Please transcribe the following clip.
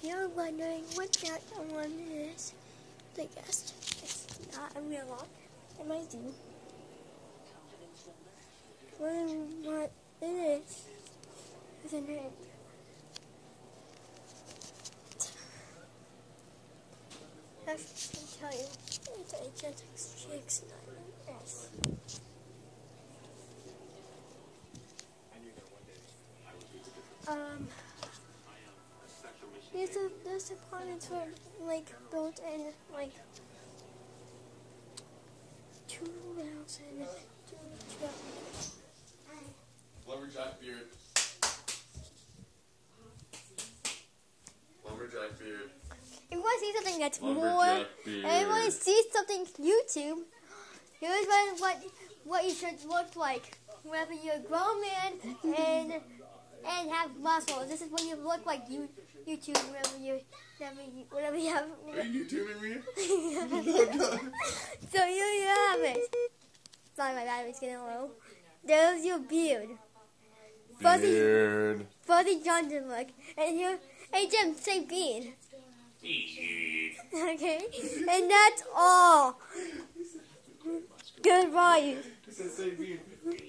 you're wondering what that one is, the guest, it's not a real lock. It might do. What it is a name. I can tell you, it's a Gentex GX9S. These apartments were like built in like 2000. Lumberjack beard. Lumberjack beard. If you want to see something that's Lumberjack beard. and you want to see something YouTube, here's what you should look like. Whether you're a grown man and have muscles, this is what you look like. YouTube, whatever you have. Are you YouTubing me? So you have it. Sorry, my battery's getting low. There's your beard. Fuzzy Johnson look. And here, hey Jim, say beard. Okay? And that's all. Goodbye. Say beard.